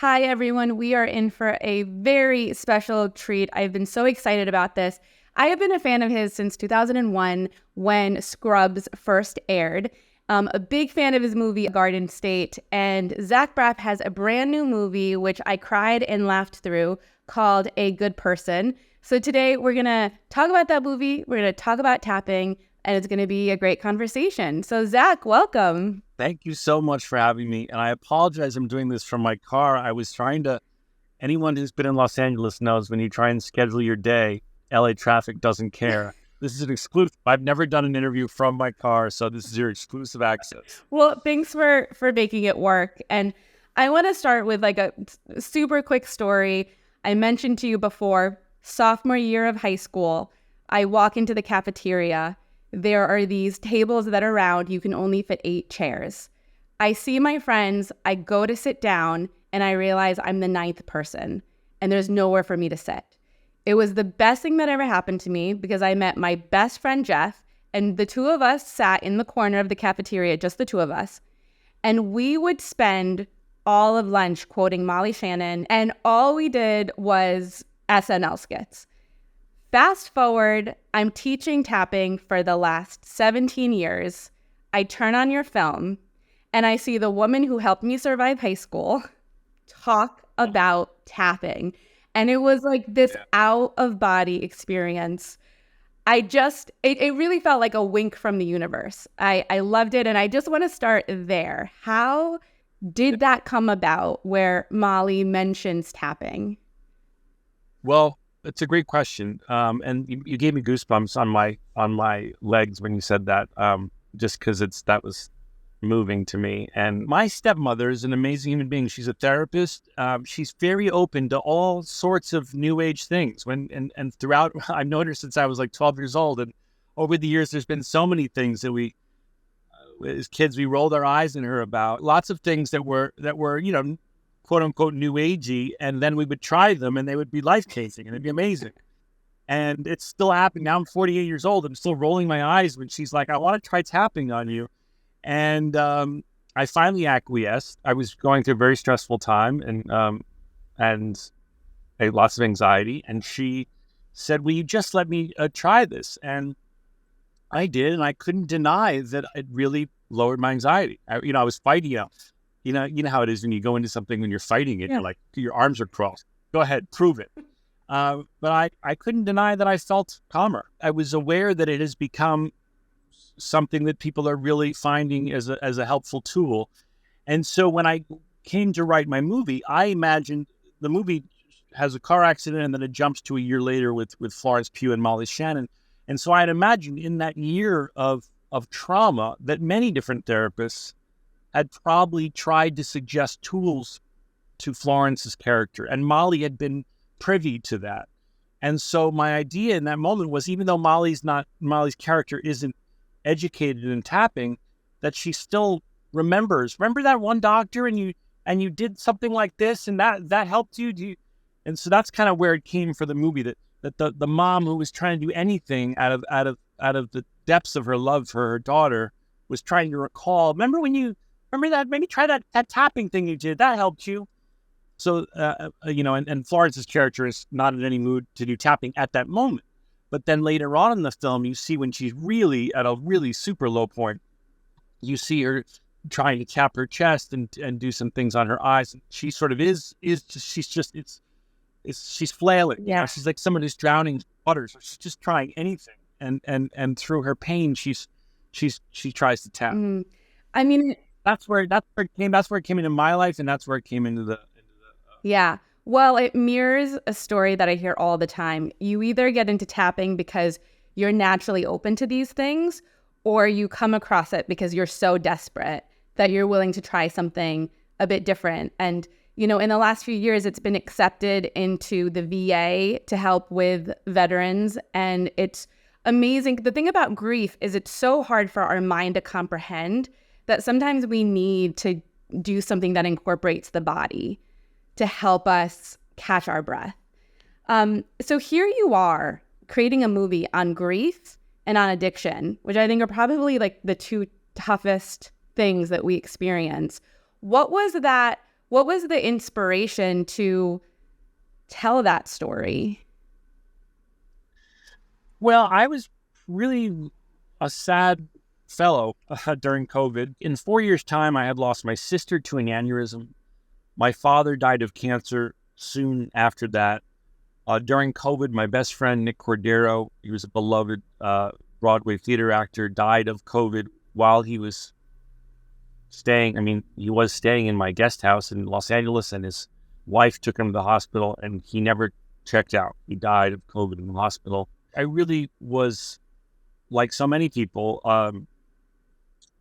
Hi, everyone. We are in for a very special treat. I've been so excited about this. I have been a fan of his since 2001 when Scrubs first aired. A big fan of his movie Garden State, and Zach Braff has a brand new movie which I cried and laughed through called A Good Person. So today we're going to talk about that movie, we're going to talk about tapping, and it's going to be a great conversation. So Zach, welcome. Thank you so much for having me. And I apologize, I'm doing this from my car. I was trying to, anyone who's been in Los Angeles knows when you try and schedule your day, LA traffic doesn't care. This is an exclusive. I've never done an interview from my car, so this is your exclusive access. Well, thanks for making it work. And I want to start with like a super quick story. I mentioned to you before, sophomore year of high school, I walk into the cafeteria. There are these tables that are round. You can only fit 8 chairs. I see my friends. I go to sit down, and I realize I'm the 9th person, and there's nowhere for me to sit. It was the best thing that ever happened to me because I met my best friend, Jeff, and the two of us sat in the corner of the cafeteria, just the two of us, and we would spend all of lunch quoting Molly Shannon, and all we did was SNL skits. Fast forward, I'm teaching tapping for the last 17 years. I turn on your film and I see the woman who helped me survive high school talk about tapping. And it was like this out of body experience. It really felt like a wink from the universe. I loved it. And I just want to start there. How did that come about where Molly mentions tapping? Well, it's a great question. And you gave me goosebumps on my legs when you said that, just because that was moving to me. And my stepmother is an amazing human being. She's a therapist. She's very open to all sorts of new age things. And throughout, I've known her since I was like 12 years old. And over the years, there's been so many things that we, as kids, we rolled our eyes at her about. Lots of things that were quote unquote new agey, and then we would try them and they would be life changing and it'd be amazing. And it's still happening. Now I'm 48 years old. I'm still rolling my eyes when she's like, I want to try tapping on you. And I finally acquiesced. I was going through a very stressful time and I had lots of anxiety. And she said, will you just let me try this? And I did. And I couldn't deny that it really lowered my anxiety. I was fighting it. You know how it is when you go into something when you're fighting it, You're like, your arms are crossed. Go ahead, prove it. But I couldn't deny that I felt calmer. I was aware that it has become something that people are really finding as a helpful tool. And so when I came to write my movie, I imagined the movie has a car accident and then it jumps to a year later with Florence Pugh and Molly Shannon. And so I had imagined in that year of trauma that many different therapists had probably tried to suggest tools to Florence's character, and Molly had been privy to that. And so my idea in that moment was, even though Molly's character isn't educated in tapping, that she still remember that one doctor and you did something like this and that helped you. And so that's kind of where it came for the movie, that the mom who was trying to do anything out of the depths of her love for her daughter was trying to recall, remember that? Maybe try that tapping thing you did. That helped you. So, and Florence's character is not in any mood to do tapping at that moment. But then later on in the film, you see when she's really at a really super low point, you see her trying to tap her chest and do some things on her eyes. And she sort of she's flailing. Yeah. She's like someone who's drowning in water. So she's just trying anything. And through her pain, she tries to tap. I mean, That's where it came. That's where it came into my life, and that's where it came into the. Yeah. Well, it mirrors a story that I hear all the time. You either get into tapping because you're naturally open to these things, or you come across it because you're so desperate that you're willing to try something a bit different. And, in the last few years, it's been accepted into the VA to help with veterans. And it's amazing. The thing about grief is it's so hard for our mind to comprehend that sometimes we need to do something that incorporates the body to help us catch our breath. So here you are creating a movie on grief and on addiction, which I think are probably like the two toughest things that we experience. What was that What was the inspiration to tell that story? Well, I was really a sad fellow during COVID. In 4 years' time, I had lost my sister to an aneurysm. My father died of cancer soon after that. During COVID, my best friend, Nick Cordero, he was a beloved Broadway theater actor, died of COVID while he was he was staying in my guest house in Los Angeles, and his wife took him to the hospital, and he never checked out. He died of COVID in the hospital. I really was, like so many people,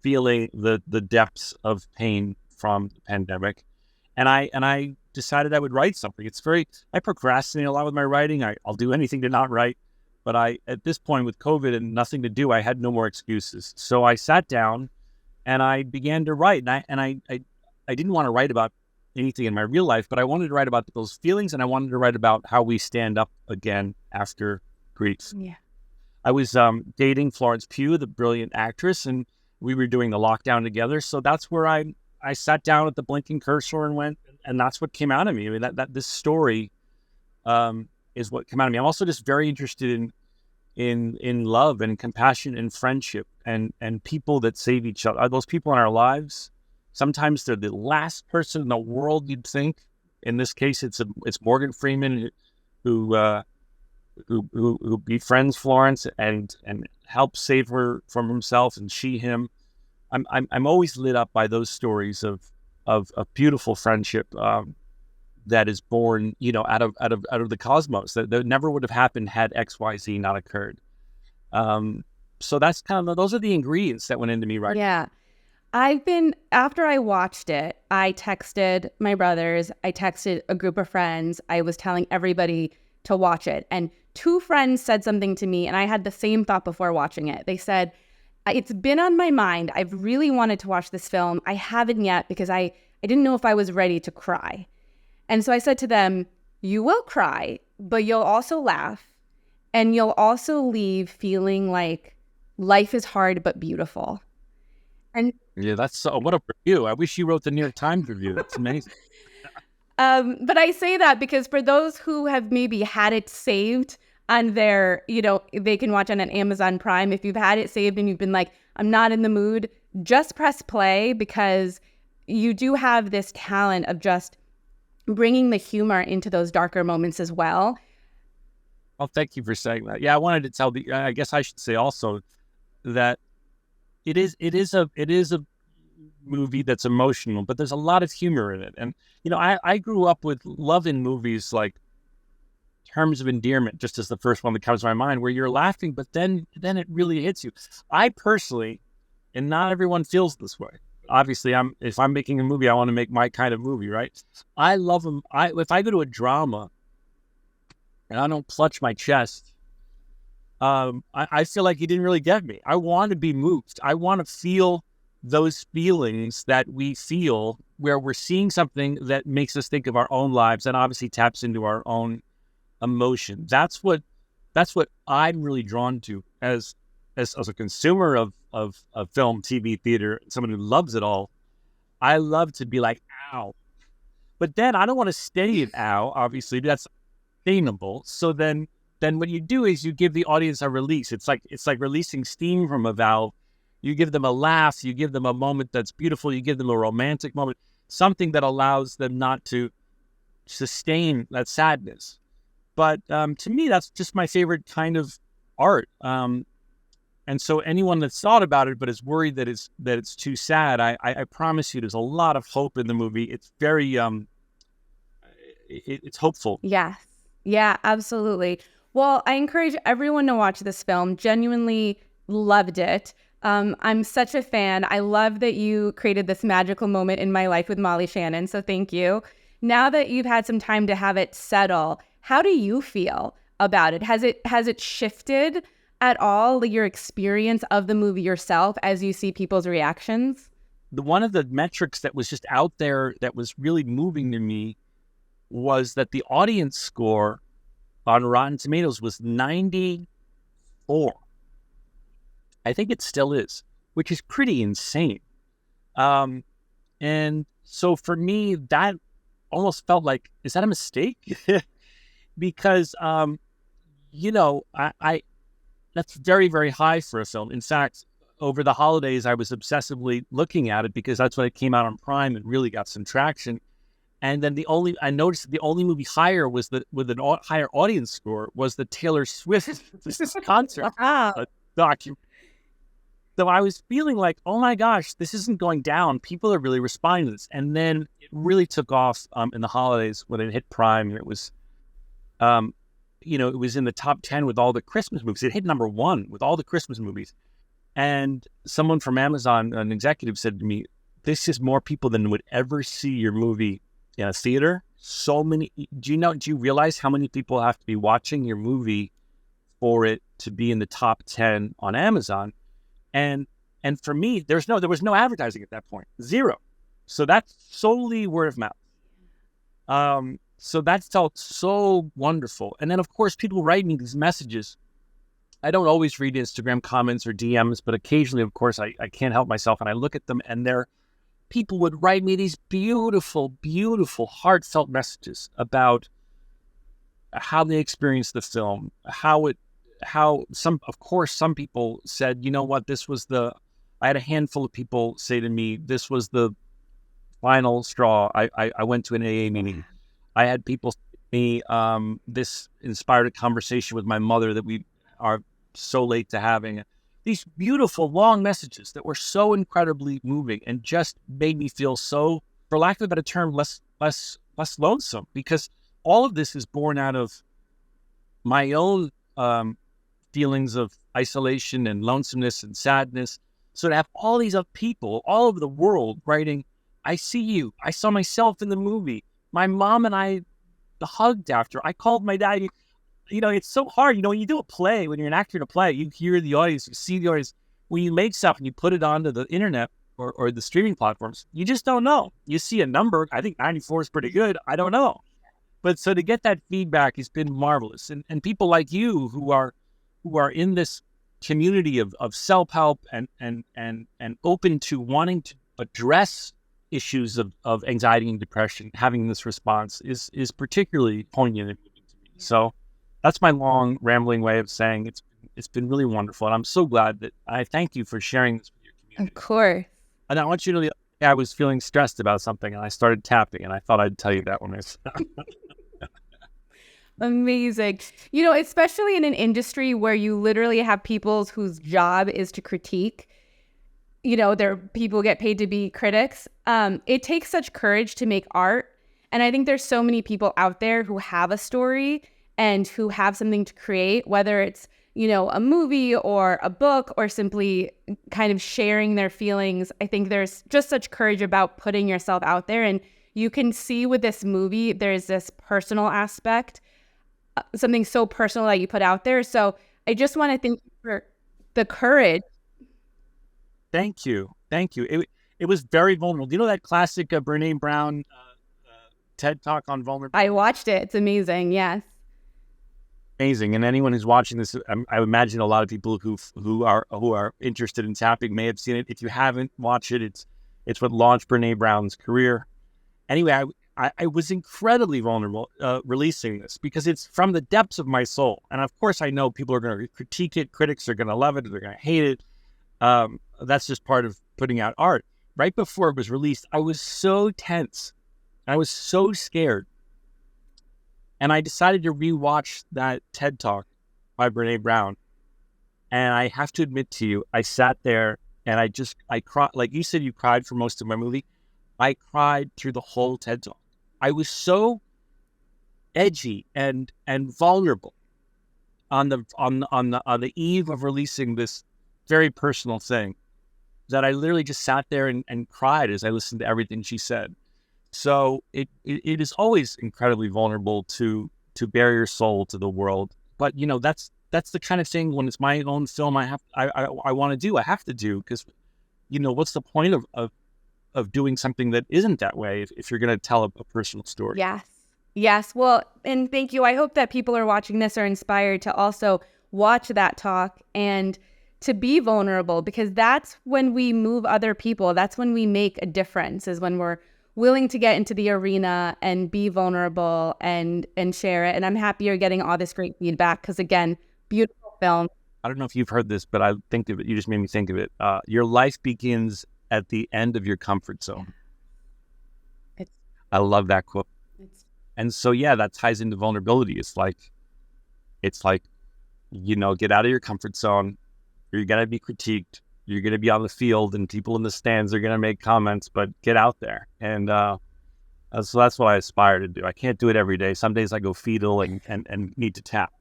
feeling the depths of pain from the pandemic. And I decided I would write something. I procrastinate a lot with my writing. I'll do anything to not write. But at this point with COVID and nothing to do, I had no more excuses. So I sat down and I began to write. And I didn't want to write about anything in my real life, but I wanted to write about those feelings, and I wanted to write about how we stand up again after grief. Yeah. I was dating Florence Pugh, the brilliant actress, and we were doing the lockdown together. So that's where I sat down at the blinking cursor and went, and that's what came out of me. I mean, that this story is what came out of me. I'm also just very interested in love and compassion and friendship and people that save each other. Are those people in our lives? Sometimes they're the last person in the world you'd think. In this case, it's Morgan Freeman who befriends Florence and helps save her from himself, and she him. I'm always lit up by those stories of beautiful friendship that is born, out of the cosmos that never would have happened had XYZ not occurred. So that's those are the ingredients that went into me writing. Yeah. After I watched it, I texted my brothers, I texted a group of friends, I was telling everybody to watch it. And 2 friends said something to me, and I had the same thought before watching it. They said, it's been on my mind. I've really wanted to watch this film. I haven't yet because I didn't know if I was ready to cry. And so I said to them, you will cry, but you'll also laugh, and you'll also leave feeling like life is hard but beautiful. And yeah, that's what a review. I wish you wrote the New York Times review. That's amazing. But I say that because for those who have maybe had it saved on their, they can watch on an Amazon Prime. If you've had it saved and you've been like, I'm not in the mood, just press play, because you do have this talent of just bringing the humor into those darker moments as well. Well, thank you for saying that. Yeah, I wanted to tell I guess I should say also that it is a movie that's emotional, but there's a lot of humor in it. And, I grew up with loving movies like Terms of Endearment, just as the first one that comes to my mind, where you're laughing, but then it really hits you. I personally, and not everyone feels this way. Obviously, if I'm making a movie, I want to make my kind of movie, right? I love them. If I go to a drama and I don't clutch my chest, I feel like you didn't really get me. I want to be moved. I want to feel those feelings that we feel where we're seeing something that makes us think of our own lives and obviously taps into our own emotion. That's what I'm really drawn to as a consumer of film, TV, theater, someone who loves it all. I love to be like, ow. But then I don't want to stay in ow, obviously. That's sustainable. So then what you do is you give the audience a release. It's like releasing steam from a valve. You give them a laugh. You give them a moment that's beautiful. You give them a romantic moment, something that allows them not to sustain that sadness. But to me, that's just my favorite kind of art. And so anyone that's thought about it but is worried that it's too sad, I promise you, there's a lot of hope in the movie. It's very it's hopeful. Yes. Yeah, absolutely. Well, I encourage everyone to watch this film. Genuinely loved it. I'm such a fan. I love that you created this magical moment in my life with Molly Shannon. So thank you. Now that you've had some time to have it settle, how do you feel about it? Has it shifted at all, your experience of the movie yourself as you see people's reactions? One of the metrics that was just out there that was really moving to me was that the audience score on Rotten Tomatoes was 94. I think it still is, which is pretty insane. And So for me, that almost felt like, is that a mistake? Because, I that's very, very high for a film. In fact, over the holidays, I was obsessively looking at it because that's when it came out on Prime and really got some traction. And then I noticed that the only movie higher was with an higher audience score was the Taylor Swift concert Wow. document. So I was feeling like, oh my gosh, this isn't going down. People are really responding to this. And then it really took off in the holidays when it hit Prime. And it was, it was in the top 10 with all the Christmas movies. It hit number 1 with all the Christmas movies. And someone from Amazon, an executive, said to me, this is more people than would ever see your movie in a theater. So many. Do you realize how many people have to be watching your movie for it to be in the top 10 on Amazon? And for me, there was no advertising at that point, 0. So that's solely word of mouth. So that felt so wonderful. And then, of course, people write me these messages. I don't always read Instagram comments or DMs, but occasionally, of course, I can't help myself, and I look at them, and people would write me these beautiful, beautiful, heartfelt messages about how they experienced the film, some people said, you know what, I had a handful of people say to me, this was the final straw. I went to an AA meeting. I had people say to me, this inspired a conversation with my mother that we are so late to having. These beautiful long messages that were so incredibly moving and just made me feel so, for lack of a better term, less lonesome, because all of this is born out of my own feelings of isolation and lonesomeness and sadness. So to have all these other people all over the world writing, I see you, I saw myself in the movie, my mom and I hugged after, I called my dad. It's so hard. When you do a play, when you're an actor in a play, you hear the audience, you see the audience. When you make stuff and you put it onto the internet or the streaming platforms, you just don't know. You see a number, I think 94 is pretty good. I don't know. But so to get that feedback has been marvelous. And people like you who are in this community of self-help and open to wanting to address issues of anxiety and depression, having this response is particularly poignant and moving to me. So that's my long rambling way of saying it's been really wonderful. And I'm so glad that I thank you for sharing this with your community. Of course. And I want you to know, I was feeling stressed about something and I started tapping, and I thought I'd tell you that when I Amazing. Especially in an industry where you literally have people whose job is to critique, people get paid to be critics. It takes such courage to make art. And I think there's so many people out there who have a story and who have something to create, whether it's, a movie or a book or simply kind of sharing their feelings. I think there's just such courage about putting yourself out there. And you can see with this movie, there's this personal aspect, something so personal that you put out there. So I just want to thank you for the courage. Thank you. It was very vulnerable. Do you know that classic Brene Brown TED Talk on vulnerability? I watched it. It's amazing. Yes. Amazing. And anyone who's watching this, I imagine a lot of people who are interested in tapping may have seen it. If you haven't watched it, it's what launched Brene Brown's career. Anyway, I was incredibly vulnerable releasing this because it's from the depths of my soul. And of course, I know people are going to critique it. Critics are going to love it. They're going to hate it. That's just part of putting out art. Right before it was released, I was so tense. I was so scared. And I decided to rewatch that TED Talk by Brene Brown. And I have to admit to you, I sat there and I cried. Like you said, you cried for most of my movie. I cried through the whole TED Talk. I was so edgy and vulnerable on the eve of releasing this very personal thing that I literally just sat there and cried as I listened to everything she said. So it is always incredibly vulnerable to bare your soul to the world. But that's the kind of thing when it's my own film I want to do. I have to do because what's the point of doing something that isn't that way if you're going to tell a personal story? Yes. Well, and thank you. I hope that people are watching this are inspired to also watch that talk and to be vulnerable, because that's when we move other people. That's when we make a difference, is when we're willing to get into the arena and be vulnerable and share it. And I'm happy you're getting all this great feedback because, again, beautiful film. I don't know if you've heard this, but I think of it. You just made me think of it. Your life begins at the end of your comfort zone. I love that quote. And so, yeah, that ties into vulnerability. It's like, get out of your comfort zone. You're going to be critiqued. You're going to be on the field and people in the stands are going to make comments, but get out there. And so that's what I aspire to do. I can't do it every day. Some days I go fetal and need to tap.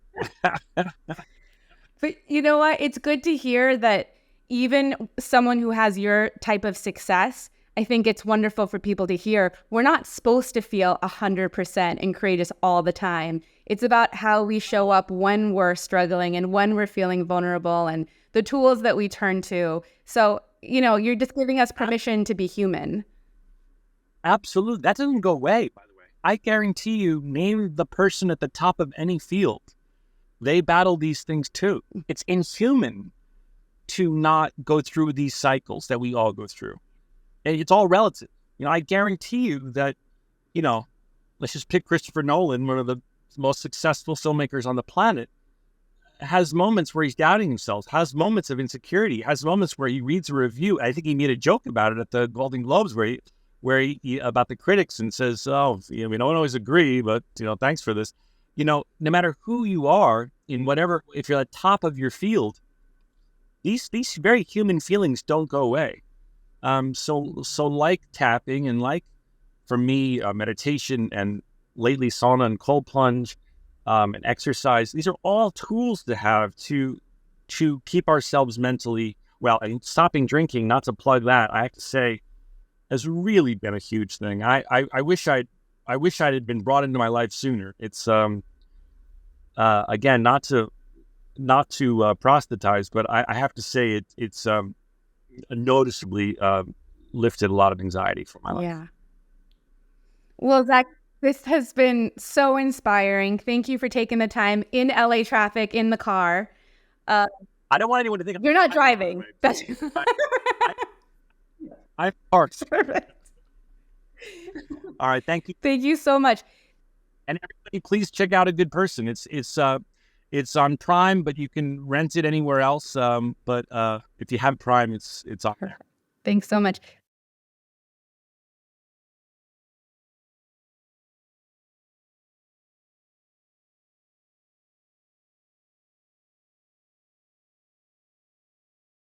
But you know what? It's good to hear that even someone who has your type of success, I think it's wonderful for people to hear. We're not supposed to feel 100% and courageous all the time. It's about how we show up when we're struggling and when we're feeling vulnerable and the tools that we turn to. So, you're just giving us permission to be human. Absolutely. That doesn't go away, by the way. I guarantee you, name the person at the top of any field. They battle these things too. It's inhuman to not go through these cycles that we all go through. And it's all relative. I guarantee you that, let's just pick Christopher Nolan, one of the most successful filmmakers on the planet, has moments where he's doubting himself, has moments of insecurity, has moments where he reads a review. I think he made a joke about it at the Golden Globes where he about the critics and says, we don't always agree, but, thanks for this. No matter who you are in whatever, if you're at the top of your field, these very human feelings don't go away. So like tapping and like, for me, meditation and lately sauna and cold plunge and exercise, these are all tools to have to keep ourselves mentally well. And stopping drinking, not to plug that, I have to say, has really been a huge thing. I wish I had been brought into my life sooner. It's again, not to proselytize, but I have to say it's noticeably lifted a lot of anxiety from my life. Yeah. Well, Zach, this has been so inspiring. Thank you for taking the time in LA traffic in the car. I don't want anyone to think you're not driving. I'm parked. Perfect. All right, thank you. Thank you so much. And everybody, please check out A Good Person. It's on Prime, but you can rent it anywhere else. But if you have Prime, it's on there. Thanks so much.